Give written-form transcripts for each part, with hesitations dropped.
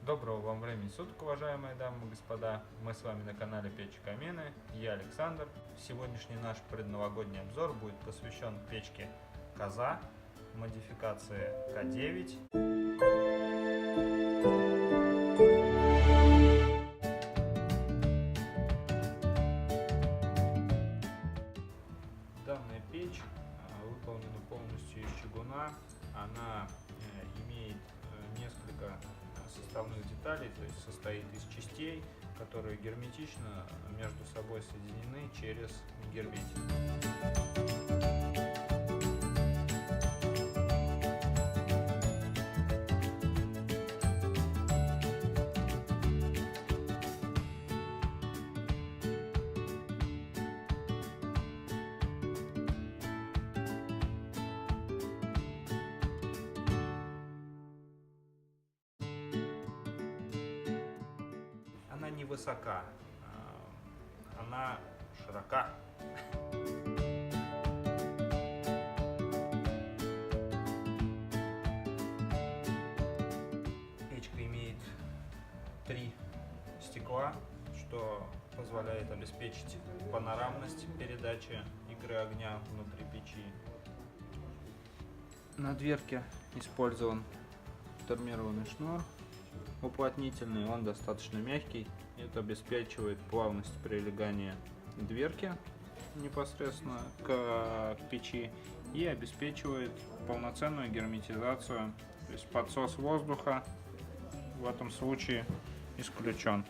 Доброго вам времени суток, уважаемые дамы и господа. Мы с вами на канале Печи Камины. Я Александр. Сегодняшний наш предновогодний обзор будет посвящен печке Коза, модификации К9. Данная печь выполнена полностью из чугуна. Она имеет несколько составных деталей, то есть состоит из частей, которые герметично между собой соединены через герметик. Она не высока, она широка. Печка имеет 3 стекла, что позволяет обеспечить панорамность передачи игры огня внутри печи. На дверке использован термированный шнур уплотнительный, он достаточно мягкий. Это обеспечивает плавность прилегания дверки непосредственно к печи и обеспечивает полноценную герметизацию, то есть подсос воздуха в этом случае исключен.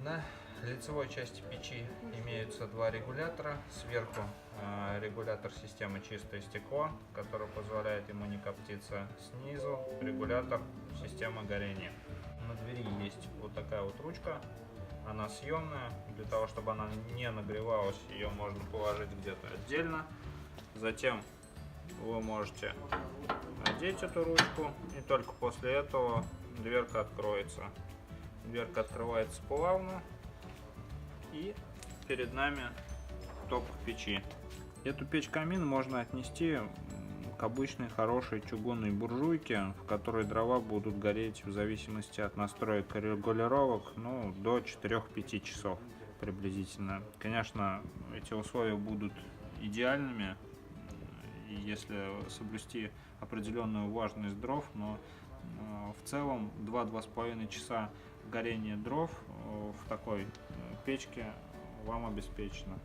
На лицевой части печи имеются 2 регулятора. Сверху регулятор системы чистое стекло, который позволяет ему не коптиться. Снизу регулятор системы горения. На двери есть вот такая вот ручка. Она съемная. Для того, чтобы она не нагревалась, ее можно положить где-то отдельно. Затем вы можете надеть эту ручку, и только после этого дверка откроется. Дверка открывается плавно, и перед нами топка печи. Эту печь-камин можно отнести к обычной хорошей чугунной буржуйке, в которой дрова будут гореть в зависимости от настроек и регулировок, до 4-5 часов приблизительно. Конечно, эти условия будут идеальными, если соблюсти определенную влажность дров, но в целом 2-2,5 часа горение дров в такой печке вам обеспечено.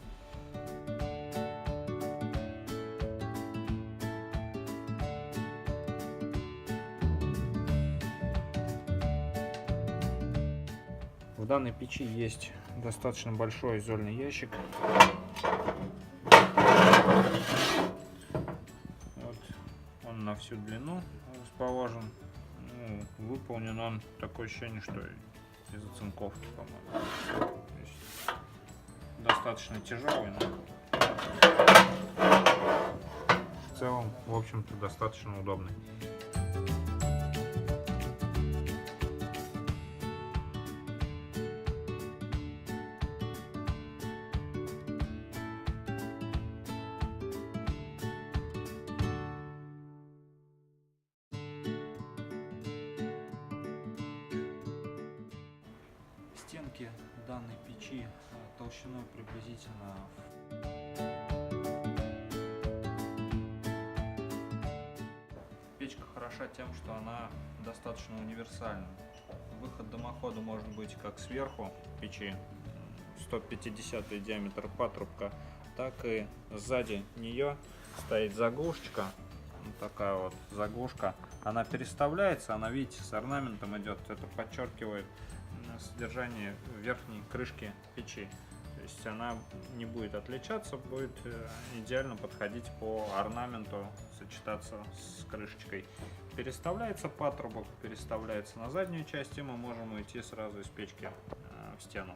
В данной печи есть достаточно большой изольный ящик. Вот он на всю длину расположен. Выполнен он, такое ощущение, что из оцинковки, по-моему. Достаточно тяжелый, но в целом, в общем-то, достаточно удобный. Стенки данной печи толщиной приблизительно Печка хороша тем, что она достаточно универсальна. Выход дымохода может быть как сверху печи, 150 диаметр патрубка, так и сзади нее стоит заглушечка. Вот такая вот заглушка. Она переставляется, она, видите, с орнаментом идет. Это подчеркивает содержание верхней крышки печи. То есть она не будет отличаться, будет идеально подходить по орнаменту, сочетаться с крышечкой. Переставляется патрубок, переставляется на заднюю часть, и мы можем уйти сразу из печки в стену.